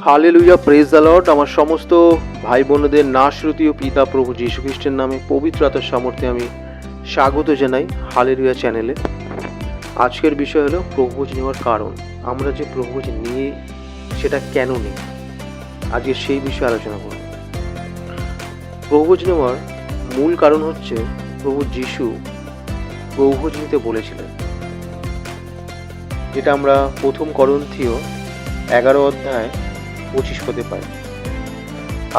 Hallelujah, praise the Lord. আমার সমস্ত ভাই বোনদের নাশরতীয় পিতা প্রভু যীশু খ্রিস্টের নামে পবিত্র আত্মার সামর্থ্যে আমি স্বাগত জানাই হালেলুয়া চ্যানেলে। আজকের বিষয় হলো প্রভুভোজ নেওয়ার কারণ। আমরা যে প্রভুভোজ নিয়ে সেটা কেন নেই, আজকে সেই বিষয়ে আলোচনা করব। প্রভুভোজ নেওয়ার মূল কারণ হচ্ছে প্রভু যীশু প্রভুভোজ নিতে বলেছিলেন, যেটা আমরা প্রথম করন্থীয় 11:25 পাই।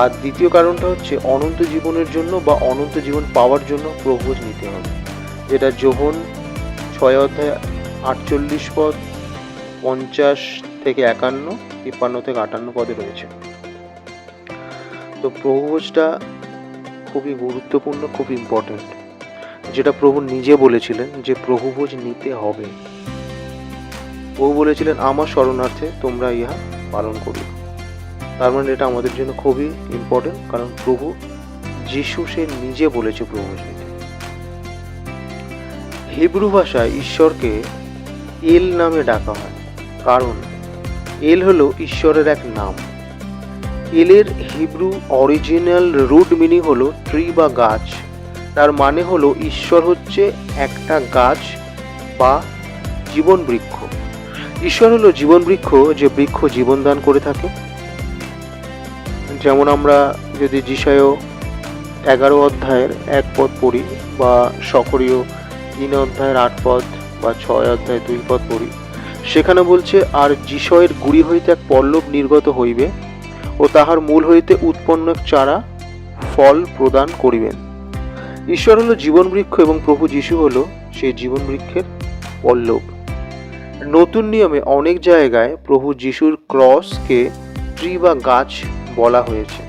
আর দ্বিতীয় কারণটা হচ্ছে অনন্ত জীবনের জন্য বা অনন্ত জীবন পাওয়ার জন্য প্রভুভোজ নিতে হবে, যেটা যোহন 6:48, 50 থেকে 51, 53 থেকে 58 পদে রয়েছে। তো প্রভুভোজটা খুবই গুরুত্বপূর্ণ, খুব ইম্পর্টেন্ট, যেটা প্রভু নিজে বলেছিলেন যে প্রভুভোজ নিতে হবে। প্রভু বলেছিলেন, আমার শরণার্থে তোমরা ইহা পালন করি। তার মানে এটা আমাদের জন্য খুবই ইম্পর্টেন্ট, কারণ প্রভু যিশু সে নিজে বলেছে প্রভুভোজ নিতে। হিব্রু ভাষায় ঈশ্বরকে এল নামে ডাকা হয়, কারণ এল হলো ঈশ্বরের এক নাম। এলের হিব্রু অরিজিনাল রুট মিনিং হলো ট্রি বা গাছ। তার মানে হলো ঈশ্বর হচ্ছে একটা গাছ বা জীবন বৃক্ষ। ঈশ্বর হলো জীবন বৃক্ষ, যে বৃক্ষ জীবন দান করে থাকে। যেমন আমরা যদি যিশায় 11 1 পড়ি, বা সকরীয় 3 8 বা 6 2 পড়ি, সেখানে বলছে, আর যিশয়ের গুড়ি হইতে এক পল্লব নির্গত হইবে, ও তাহার মূল হইতে উৎপন্ন এক চারা ফল প্রদান করিবেন। ঈশ্বর হলো জীবন বৃক্ষ এবং প্রভু যিশু হলো সেই জীবন বৃক্ষের পল্লব। নতুন নিয়মে অনেক জায়গায় প্রভু যিশুর ক্রসকে ট্রি বা গাছ বলা হয়েছে,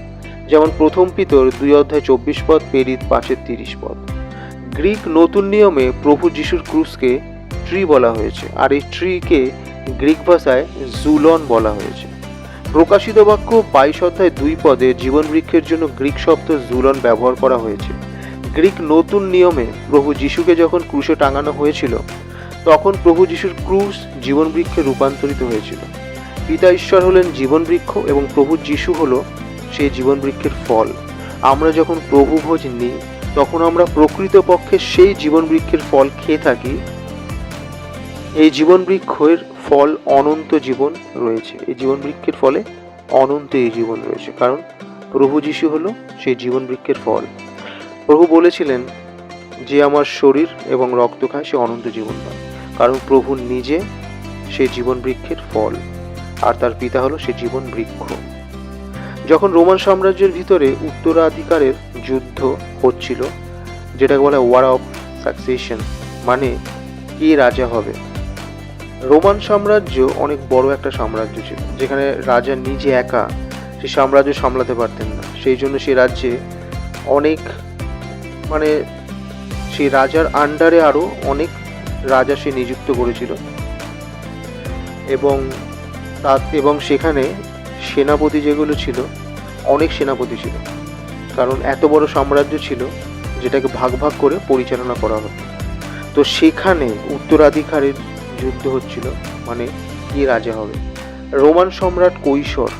যেমন প্রথম পিতর 2:24, পেরিত 5:30। গ্রিক নতুন নিয়মে প্রভু যিশুর ক্রুশকে ট্রি বলা হয়েছে, আর এই ট্রিকে গ্রিক ভাষায় জুলন বলা হয়েছে। প্রকাশিত বাক্য 22:2 জীবন বৃক্ষের জন্য গ্রিক শব্দ জুলন ব্যবহার করা হয়েছে। গ্রিক নতুন নিয়মে প্রভু যিশুকে যখন ক্রুশে টাঙানো হয়েছিল, তখন প্রভু যিশুর ক্রুশ জীবন বৃক্ষে রূপান্তরিত হয়েছিল। পিতা ঈশ্বর হলেন জীবন বৃক্ষ এবং প্রভু যিশু হলো সেই জীবন বৃক্ষের ফল। আমরা যখন প্রভুভোজ নিই, তখন আমরা প্রকৃতপক্ষে সেই জীবন বৃক্ষের ফল খেয়ে থাকি। এই জীবন বৃক্ষের ফল অনন্ত জীবন রয়েছে। এই জীবন বৃক্ষের ফলে অনন্ত এই জীবন রয়েছে, কারণ প্রভু যিশু হলো সেই জীবন বৃক্ষের ফল। প্রভু বলেছিলেন, যে আমার শরীর এবং রক্ত খায় সে অনন্ত জীবন পায়, কারণ প্রভু নিজে সেই জীবন বৃক্ষের ফল, আর তার পিতা হলো সেই জীবন বৃক্ষ। যখন রোমান সাম্রাজ্যের ভিতরে উত্তরাধিকারের যুদ্ধ হচ্ছিল, যেটাকে বলা হয় ওয়ার অফ সাকসেশন, মানে কে রাজা হবে। রোমান সাম্রাজ্য অনেক বড় একটা সাম্রাজ্য ছিল, যেখানে রাজা নিজে একা সেই সাম্রাজ্য সামলাতে পারতেন না। সেই জন্য সেই রাজ্যে অনেক সেই রাজার আন্ডারে আরও অনেক রাজা সে নিযুক্ত করেছিল, এবং সেখানে সেনাপতি যেগুলো ছিল, অনেক সেনাপতি ছিল, কারণ এত বড় সাম্রাজ্য ছিল যেটাকে ভাগ ভাগ করে পরিচালনা করা হতো। তো সেখানে উত্তরাধিকারের যুদ্ধ হচ্ছিল, মানে কে রাজা হবে। রোমান সম্রাট কৈশোর,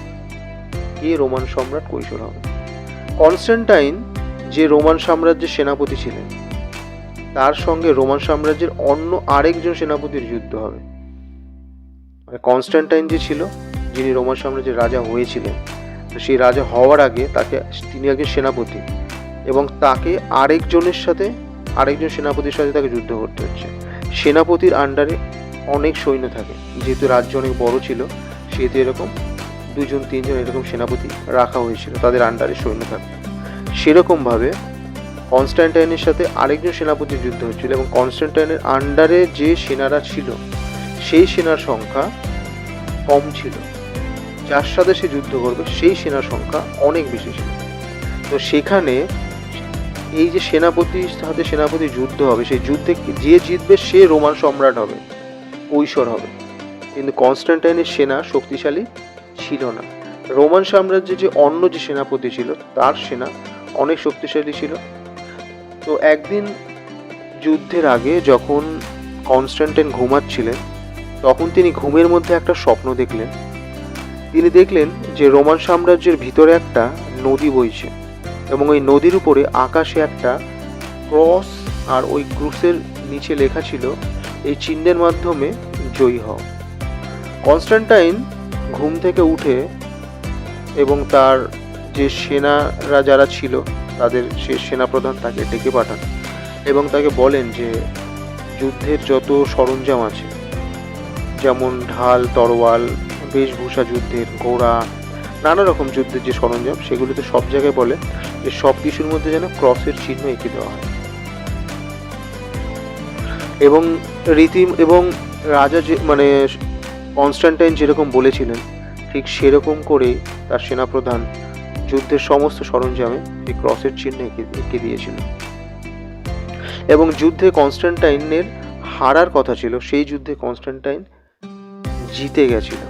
কে রোমান সম্রাট কৈশোর হবে। কনস্ট্যান্টাইন যে রোমান সাম্রাজ্যের সেনাপতি ছিলেন, তার সঙ্গে রোমান সাম্রাজ্যের অন্য আরেকজন সেনাপতির যুদ্ধ হবে। মানে কনস্ট্যান্টাইন যে ছিল, যিনি রোমান সাম্রাজ্যের রাজা হয়েছিলেন, তো সেই রাজা হওয়ার আগে তিনি একজন সেনাপতি, এবং তাকে আরেকজন সেনাপতির সাথে তাকে যুদ্ধ করতে হচ্ছে। সেনাপতির আন্ডারে অনেক সৈন্য থাকে, যেহেতু রাজ্য অনেক বড় ছিল, সেহেতু এরকম 2-3 এরকম সেনাপতি রাখা হয়েছিল, তাদের আন্ডারে সৈন্য থাকতো। সেরকমভাবে কনস্ট্যান্টাইনের সাথে আরেকজন সেনাপতির যুদ্ধ হচ্ছিল, এবং কনস্ট্যান্টাইনের আন্ডারে যে সেনারা ছিল, সেই সেনার সংখ্যা কম ছিল। যার সাথে সে যুদ্ধ করবে সেই সেনার সংখ্যা অনেক বেশি ছিল। তো সেখানে এই যে সেনাপতির সাথে সেনাপতি যুদ্ধ হবে, সেই যুদ্ধে যে জিতবে সে রোমান সম্রাট হবে, কৈশোর হবে। কিন্তু কনস্ট্যান্টাইনের সেনা শক্তিশালী ছিল না। রোমান সাম্রাজ্যে যে অন্য যে সেনাপতি ছিল, তার সেনা অনেক শক্তিশালী ছিল। তো একদিন যুদ্ধের আগে যখন কনস্ট্যান্টাইন ঘুমাচ্ছিলেন, তখন তিনি ঘুমের মধ্যে একটা স্বপ্ন দেখলেন, তিনি দেখলেন যে রোমান সাম্রাজ্যের ভিতরে একটা নদী বইছে এবং ওই নদীর উপরে আকাশে একটা ক্রস আর ওই ক্রুসের নিচে লেখা ছিল এই চিহ্নের মাধ্যমে জয়ী হও। কনস্ট্যান্টাইন ঘুম থেকে উঠে এবং তার যে সেনারা যারা ছিল তাদের সে সেনাপ্রধান তাকে ডেকে পাঠান এবং তাকে বলেন যে যুদ্ধের যত সরঞ্জাম আছে, যেমন ঢাল, তরোয়াল, বেশভূষা যুদ্ধের, ঘোড়া, নানা রকম যুদ্ধের যে সরঞ্জাম, সেগুলোতে সব জায়গায় বলে যে সব কিছুর মধ্যে যেন ক্রসের চিহ্ন এঁকে দেওয়া হয়। এবং রাজা যে কনস্ট্যান্টাইন যেরকম বলেছিলেন ঠিক সেরকম করেই তার সেনাপ্রধান যুদ্ধের সমস্ত সরঞ্জামে এই ক্রসের চিহ্ন এঁকে দিয়েছিল। এবং যুদ্ধে কনস্ট্যান্টাইনের হারার কথা ছিল, সেই যুদ্ধে কনস্ট্যান্টাইন জিতে গেছিল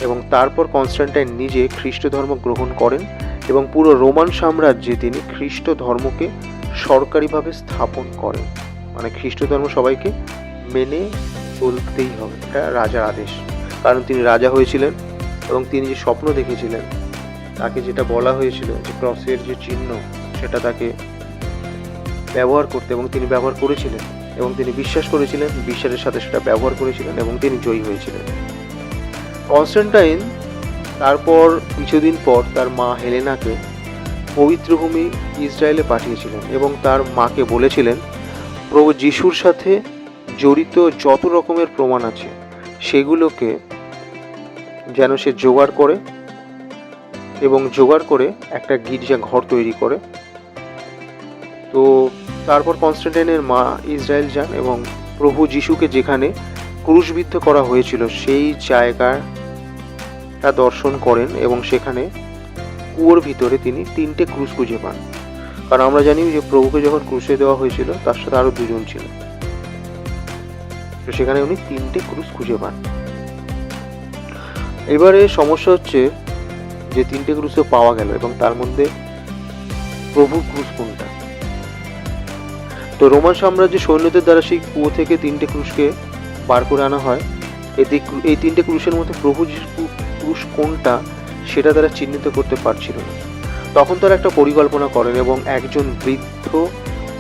এবং তারপর কনস্ট্যান্টাইন নিজে খ্রিস্ট ধর্ম গ্রহণ করেন এবং পুরো রোমান সাম্রাজ্যে তিনি খ্রিস্ট ধর্মকে সরকারিভাবে স্থাপন করেন। খ্রিস্ট ধর্ম সবাইকে মেনে চলতেই হবে, এটা রাজার আদেশ। কারণ তিনি রাজা হয়েছিলেন এবং তিনি যে স্বপ্ন দেখেছিলেন, তাকে যেটা বলা হয়েছিল যে ক্রসের যে চিহ্ন সেটা তাকে ব্যবহার করতে, এবং তিনি ব্যবহার করেছিলেন এবং তিনি বিশ্বাস করেছিলেন, বিশ্বাসের সাথে সেটা ব্যবহার করেছিলেন এবং তিনি জয়ী হয়েছিলেন। কনস্ট্যান্টাইন তারপর কিছুদিন পর তার মা হেলেনাকে পবিত্র ভূমি ইসরায়েলে পাঠিয়েছিলেন এবং তার মাকে বলেছিলেন প্রভু যিশুর সাথে জড়িত যত রকমের প্রমাণ আছে সেগুলোকে যেন সে জোগাড় করে একটা গির্জা ঘর তৈরি করে। তো তারপর কনস্ট্যান্টাইনের মা ইসরায়েল যান এবং প্রভু যিশুকে যেখানে ক্রুশবিদ্ধ করা হয়েছিল সেই জায়গাটা দর্শন করেন এবং সেখানে কুয়োর ভিতরে তিনি 3টে ক্রুশ খুঁজে পান। কারণ আমরা জানি যে প্রভুকে যখন ক্রুশে দেওয়া হয়েছিল তার সাথে আরো 2জন ছিল, তো সেখানে উনি 3টে ক্রুশ খুঁজে পান। এবারে সমস্যা হচ্ছে যে 3টে ক্রুশ পাওয়া গেল এবং তার মধ্যে প্রভু ক্রুশ কোনটা? তো রোমান সাম্রাজ্যের সৈন্যদের দ্বারা সেই কুয়ো থেকে 3টে ক্রুশকে বার করে আনা হয়। এই 3টে ক্রুশের মধ্যে প্রভু যিশুর ক্রুশ কোনটা সেটা তারা চিহ্নিত করতে পারছিল না। তখন তারা একটা পরিকল্পনা করেন এবং একজন বৃদ্ধ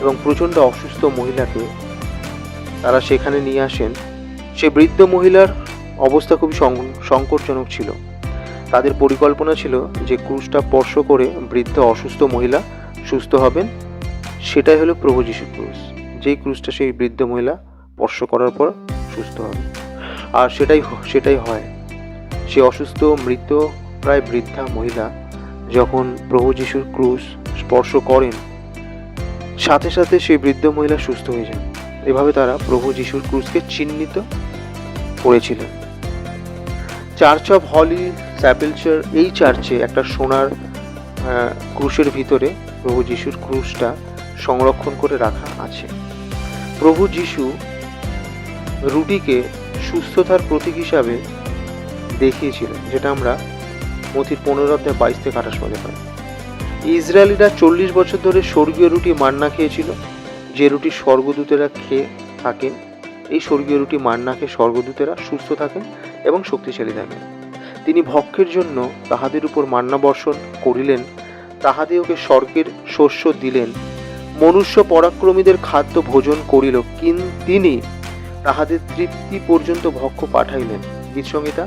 এবং প্রচণ্ড অসুস্থ মহিলাকে তারা সেখানে নিয়ে আসেন। সে বৃদ্ধ মহিলার অবস্থা খুবই সংকটজনক ছিল। তাদের পরিকল্পনা ছিল যে ক্রুশটা স্পর্শ করে বৃদ্ধ অসুস্থ মহিলা সুস্থ হবেন, সেটাই হলো প্রভু যিশুর ক্রুশ। যেই ক্রুশটা সেই বৃদ্ধ মহিলা স্পর্শ করার পর সুস্থ হবে, আর সেটাই হয়। সে অসুস্থ মৃত প্রায় বৃদ্ধা মহিলা যখন প্রভু যিশুর ক্রুশ স্পর্শ করেন, সাথে সাথে সেই বৃদ্ধ মহিলা সুস্থ হয়ে যান। এভাবে তারা প্রভু যিশুর ক্রুশকে চিহ্নিত করেছিলেন। চার্চ অফ হলি স্যাপেলচার, এই চার্চে একটা সোনার ক্রুশের ভিতরে প্রভু যিশুর ক্রুশটা সংরক্ষণ করে রাখা আছে। প্রভু যিশু রুটিকে সুস্থতার প্রতীক হিসাবে দেখিয়েছিলেন, যেটা আমরা মথির 15:22-28 পদে পাই। ইসরায়েলিরা 40 বছর ধরে স্বর্গীয় রুটি মান্না খেয়েছিল, যে রুটি স্বর্গদূতেরা খেয়ে থাকেন। এই স্বর্গীয় রুটি মান্না খেয়ে স্বর্গদূতেরা সুস্থ থাকেন এবং শক্তিশালী থাকেন। তিনি ভক্ষের জন্য তাহাদের উপর মান্না বর্ষণ করিলেন, তাহাদিওকে স্বর্গের শস্য দিলেন। মনুষ্য পরাক্রমীদের খাদ্য ভোজন করিল, তিনি তাহাদের তৃপ্তি পর্যন্ত ভক্ষ পাঠাইলেন। গীতসংহিতা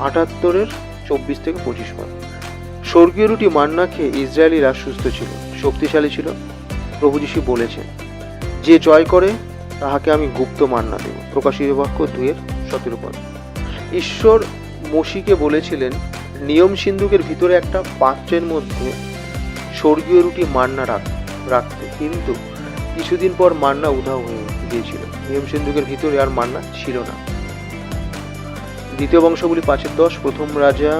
78:24-25 পদ। স্বর্গীয় রুটি মান্না খেয়ে ইসরায়েলিরা সুস্থ ছিল, শক্তিশালী ছিল। প্রভু যিশু বলেছেন, যে জয় করে তাহাকে আমি গুপ্ত মান্না দেব। প্রকাশিত বাক্য 2:17 পদ। ঈশ্বর মসিকে বলেছিলেন নিয়ম সিন্ধুকের ভিতরে একটা পাত্রের মধ্যে স্বর্গীয় রুটি মান্না রাখতে, কিন্তু কিছুদিন পর মান্না উধাও হয়ে গিয়েছিল। নিয়ম সিন্ধুকের ভিতরে আর মান্না ছিল না। দ্বিতীয় বংশাবলী 5:10, প্রথম রাজা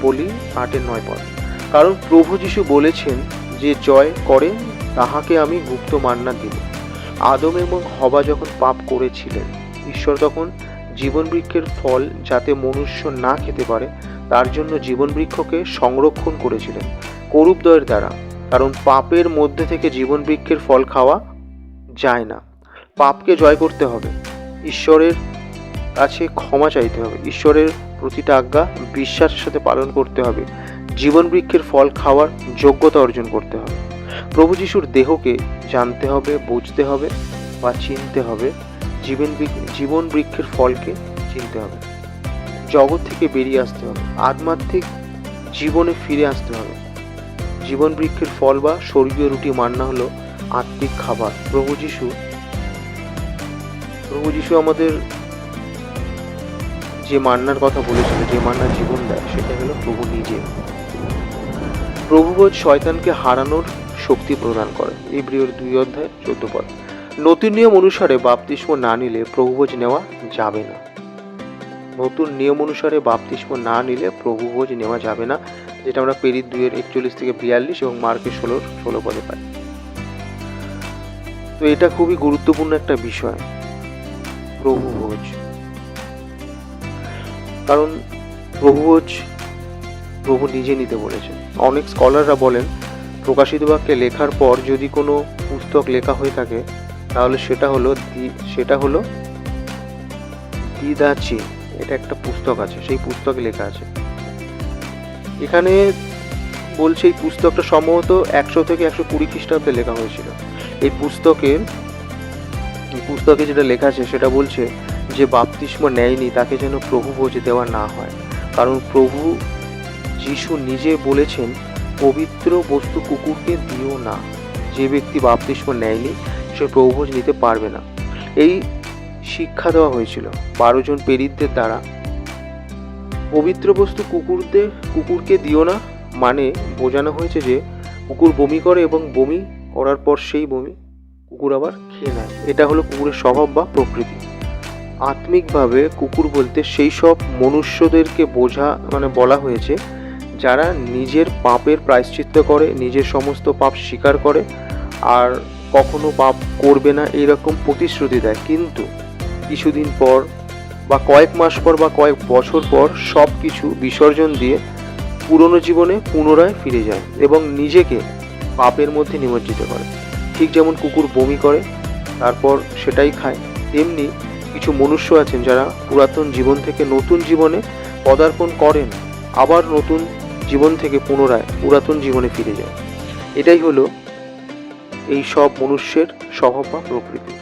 বলি 8:9 পদ। কারণ প্রভু যিশু বলেছেন, যে জয় করে তাহাকে আমি গুপ্ত মান্না দিব। আদম এবং হবা যখন পাপ করেছিলেন, ঈশ্বর তখন জীবন বৃক্ষের ফল যাতে মনুষ্য না খেতে পারে তার জন্য জীবন বৃক্ষকে সংরক্ষণ করেছিলেন করুপদ্বয়ের দ্বারা। কারণ পাপের মধ্যে থেকে জীবন বৃক্ষের ফল খাওয়া যায় না। পাপকে জয় করতে হবে, ঈশ্বরের কাছে ক্ষমা চাইতে হবে, ঈশ্বরের প্রতিটা আজ্ঞা বিশ্বাসের সাথে পালন করতে হবে। জীবন বৃক্ষের ফল খাওয়ার যোগ্যতা অর্জন করতে হবে। প্রভু যিশুর দেহকে জানতে হবে, বুঝতে হবে বা চিনতে হবে। জীবন বৃক্ষের ফলকে চিনতে হবে। জগৎ থেকে বেরিয়ে আসতে হবে, আধ্যাত্মিক জীবনে ফিরে আসতে হবে। জীবন বৃক্ষের ফল বা স্বর্গীয় রুটি মান্না হলো আত্মিক খাবার। প্রভু যিশু আমাদের যে মান্নার কথা বলেছিল, যে মান্নার জীবন দেয়, সেটা হলো প্রভু নিজে। প্রভুভোজ শয়তানকে হারানোর শক্তি প্রদান করে। ইব্রিয়র 2:14। নতুন নিয়ম অনুসারে বাপ্তিস্ম না নিলে প্রভুভোজ নেওয়া যাবে না। নতুন নিয়ম অনুসারে বাপ্তিস্ম না নিলে প্রভুভোজ নেওয়া যাবে না, যেটা আমরা প্রেরিত 2:41-42 এবং মার্কের 16 পাই। তো এটা খুবই গুরুত্বপূর্ণ একটা বিষয়, প্রভুভোজ। কারণ প্রভুভোজ প্রভু নিজে নিতে বলেছেন। অনেক স্কলাররা বলেন প্রকাশিত বাক্যে লেখার পর যদি কোনো পুস্তক লেখা হয়ে থাকে তাহলে সেটা হলো দিদাচি। এটা একটা পুস্তক আছে, সেই পুস্তকে লেখা আছে। এখানে বলছে এই পুস্তকটা সম্ভবত 100 থেকে 120 খ্রিস্টাব্দে লেখা হয়েছিল। এই পুস্তকে যেটা লেখা আছে সেটা বলছে যে বাপ্তিস্ম নেয়নি তাকে যেন প্রভু ভোজ দেওয়া না হয়। কারণ প্রভু যিশু নিজে বলেছেন পবিত্র বস্তু কুকুরকে দিও না। যে ব্যক্তি বাপ্তিস্ম নেয়নি সে প্রভুভোজ নিতে পারবে না। এই শিক্ষা দেওয়া হয়েছিল 12 জন প্রেরিতদের দ্বারা। পবিত্র বস্তু কুকুরকে দিও না মানে বোঝানো হয়েছে যে কুকুর বমি করে এবং বমি করার পর সেই বমি কুকুর আবার খেয়ে নেয়। এটা হলো কুকুরের স্বভাব বা প্রকৃতি। আত্মিকভাবে কুকুর বলতে সেই সব মনুষ্যদেরকে বলা হয়েছে যারা নিজের পাপের প্রায়শ্চিত্ত করে, নিজের সমস্ত পাপ স্বীকার করে আর কখনো পাপ করবে না এরকম প্রতিশ্রুতি দেয়, কিন্তু কিছুদিন পর বা কয়েক মাস পর বা কয়েক বছর পর সব কিছু বিসর্জন দিয়ে পুরনো জীবনে পুনরায় ফিরে যায় এবং নিজেকে পাপের মধ্যে নিমজ্জিত করে। ঠিক যেমন কুকুর বমি করে তারপর সেটাই খায়, তেমনি কিছু মনুষ্য আছেন যারা পুরাতন জীবন থেকে নতুন জীবনে পদার্পণ করেন, আবার নতুন জীবন থেকে পুনরায় পুরাতন জীবনে ফিরে যায়। এটাই হলো এই সব মনুষ্যের স্বভাব বা প্রকৃতি।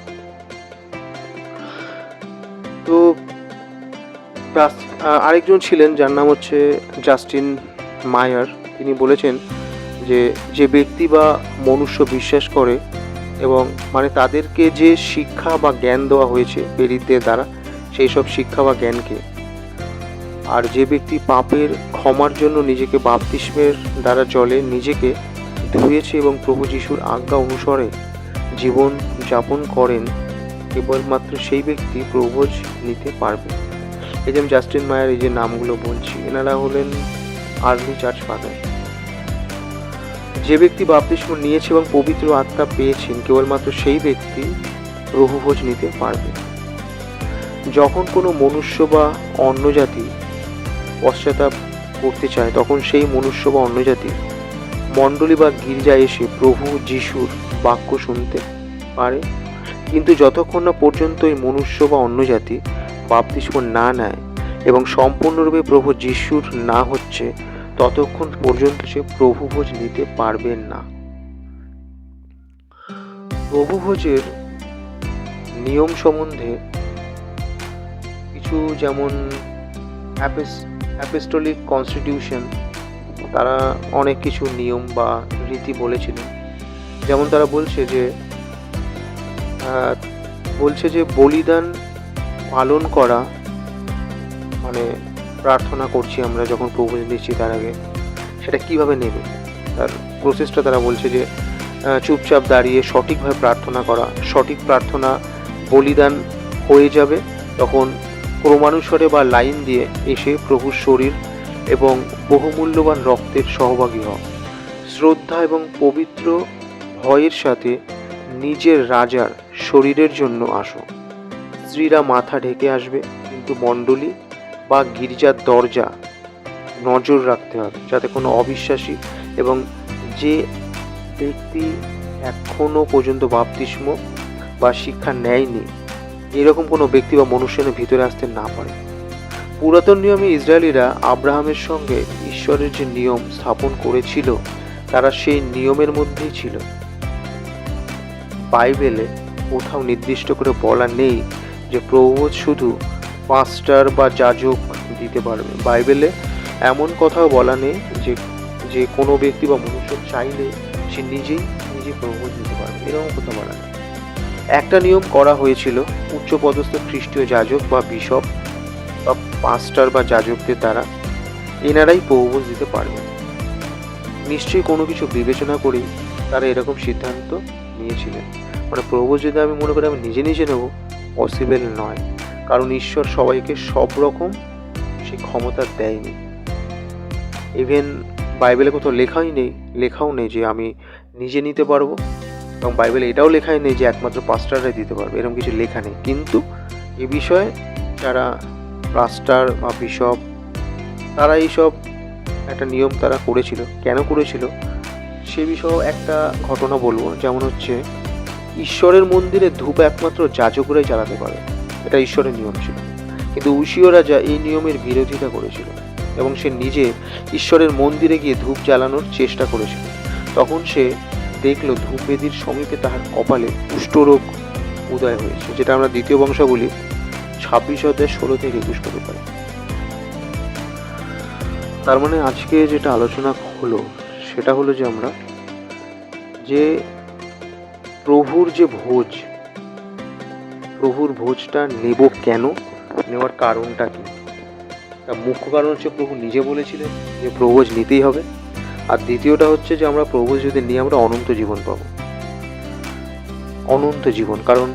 তো আরেকজন ছিলেন যার নাম হচ্ছে জাস্টিন মায়ার। তিনি বলেছেন যে ব্যক্তি বা মনুষ্য বিশ্বাস করে এবং তাদেরকে যে শিক্ষা বা জ্ঞান দেওয়া হয়েছে প্রেরিতদের দ্বারা, সেই সব শিক্ষা বা জ্ঞানকে, আর যে ব্যক্তি পাপের ক্ষমার জন্য নিজেকে বাপ্তিস্মের দ্বারা জলে নিজেকে ধুয়েছে এবং প্রভু যিশুর আজ্ঞা অনুসারে জীবন যাপন করেন, কেবলমাত্র সেই ব্যক্তি প্রভুভোজ নিতে পারবে। এই যে আমি জাস্টিন মায়ার এই যে নামগুলো বলছি, এনারা হলেন আর্লি চার্চ ফাদার। যে ব্যক্তি বাপ্তিস্ম নিয়েছে এবং পবিত্র আত্মা পেয়েছেন, কেবলমাত্র সেই ব্যক্তি প্রভুভোজ নিতে পারবে। যখন কোনো মনুষ্য বা অন্য জাতি পশ্চাতাপ করতে চায় তখন সেই মনুষ্য বা অন্য জাতি মণ্ডলী বা গির্জায় এসে প্রভু যিশুর বাক্য শুনতে পারে, কিন্তু যতক্ষণ না পর্যন্ত এই মনুষ্য বা অন্য জাতি বাপ্তিস্ম না নেয় এবং সম্পূর্ণরূপে প্রভু যিশুর না হচ্ছে, ততক্ষণ পর্যন্ত সে প্রভুভোজ নিতে পারবে না। প্রভুভোজের নিয়ম সম্বন্ধে কিছু, যেমন অ্যাপোস্টোলিক কনস্টিটিউশন, তারা অনেক কিছু নিয়ম বা রীতি বলেছিলেন। যেমন তারা বলছে যে বলিদান পালন করা প্রার্থনা করছি আমরা যখন প্রভুভোজ নিচ্ছি তার আগে, সেটা কিভাবে নেবে তার প্রসেসটা তারা বলছে যে চুপচাপ দাঁড়িয়ে সঠিকভাবে প্রার্থনা করা। সঠিক প্রার্থনা বলিদান হয়ে যাবে তখন ক্রমানুসারে বা লাইন দিয়ে এসে প্রভুর শরীর এবং বহুমূল্যবান রক্তের সহভাগী হও। শ্রদ্ধা এবং পবিত্র ভয়ের সাথে নিজের রাজার শরীরের জন্য আসো। স্ত্রীরা মাথা ঢেকে আসবে, কিন্তু মণ্ডলী বা গির্জার দরজা নজর রাখতে হবে যাতে কোনো অবিশ্বাসী এবং যে ব্যক্তি এখনো পর্যন্ত বাপ্তিস্ম বা শিক্ষা নেয়নি এরকম কোনো ব্যক্তি বা মনুষ্যের ভিতরে আসতে না পারে। পুরাতন নিয়মে ইসরায়েলিরা আব্রাহামের সঙ্গে ঈশ্বরের যে নিয়ম স্থাপন করেছিল তারা সেই নিয়মের মধ্যেই ছিল। বাইবেলে কোথাও নির্দিষ্ট করে বলা নেই যে প্রভুভোজ শুধু পাস্টার বা যাজক দিতে পারবে। বাইবেলে এমন কথাও বলা নেই যে যে কোনো ব্যক্তি বা মনুষ্য চাইলে সে নিজে প্রভুভোজ দিতে পারবে, এরকম কথা বলা নেই। একটা নিয়ম করা হয়েছিল উচ্চপদস্থ খ্রিস্টীয় যাজক বা বিশপ বা পাস্টার বা যাজকদের দ্বারা, এনারাই প্রভুভোজ দিতে পারবে। নিশ্চয়ই কোনো কিছু বিবেচনা করেই তারা এরকম সিদ্ধান্ত নিয়েছিলেন। মানে প্রভুভোজ যদি আমি মনে করি আমি নিজে নেব, পসিবল নয়, কারণ ঈশ্বর সবাইকে সব রকম সেই ক্ষমতা দেয়নি। ইভেন বাইবেলে কোথাও লেখাও নেই যে আমি নিজে নিতে পারবো, এবং বাইবেলে এটাও লেখাই নেই যে একমাত্র পাস্টাররাই দিতে পারবে, এরকম কিছু লেখা নেই। কিন্তু এ বিষয়ে যারা পাস্টার বা বিশপ তারা এইসব একটা নিয়ম তারা করেছিল। কেন করেছিল সে বিষয়েও একটা ঘটনা বলবো। যেমন হচ্ছে, ঈশ্বরের মন্দিরে ধূপ একমাত্র যাজকরাই জ্বালাতে পারে, এটা ঈশ্বরের নিয়ম ছিল। কিন্তু উশিয় রাজা এই নিয়মের বিরোধিতা করেছিল এবং সে নিজে ঈশ্বরের মন্দিরে গিয়ে ধূপ জ্বালানোর চেষ্টা করেছিল। তখন সে দেখলো ধূপবেদীর সমীপে তাহার কপালে কুষ্ঠরোগ উদয় হয়েছে, যেটা আমরা দ্বিতীয় বংশাবলী 26:16-21 পড়তে পারি। তার মানে আজকে যেটা আলোচনা হলো সেটা হলো যে আমরা যে প্রভুর ভোজটা নেব, কেন নেওয়ার কারণটা কি? তার মুখ্য কারণ হচ্ছে প্রভু নিজে বলেছিলেন যে প্রভুভোজ নিতেই হবে। আর দ্বিতীয়টা হচ্ছে যে আমরা প্রভুভোজ যদি নিই আমরা অনন্ত জীবন পাবো, অনন্ত জীবন। কারণ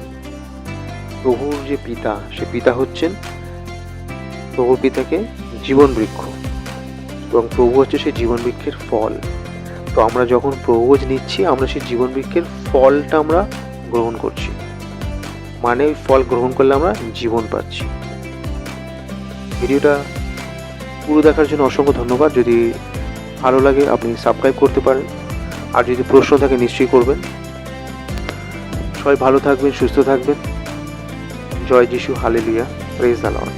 প্রভুর যে পিতা, সে পিতা হচ্ছেন, প্রভুর পিতাকে জীবন বৃক্ষ, এবং প্রভু হচ্ছে সেই জীবন বৃক্ষের ফল। তো আমরা যখন প্রভুভোজ নিচ্ছি আমরা সেই জীবন বৃক্ষের ফলটা আমরা গ্রহণ করছি, মানে ওই ফল গ্রহণ করলে আমরা জীবন পাচ্ছি। ভিডিওটা পুরো দেখার জন্য অসংখ্য ধন্যবাদ। যদি ভালো লাগে আপনি সাবস্ক্রাইব করতে পারেন, আর যদি প্রশ্ন থাকে নিশ্চয়ই করবেন। সবাই ভালো থাকবেন, সুস্থ থাকবেন। জয় যিশু, হালেলুয়া, প্রেজ দ্য লর্ড।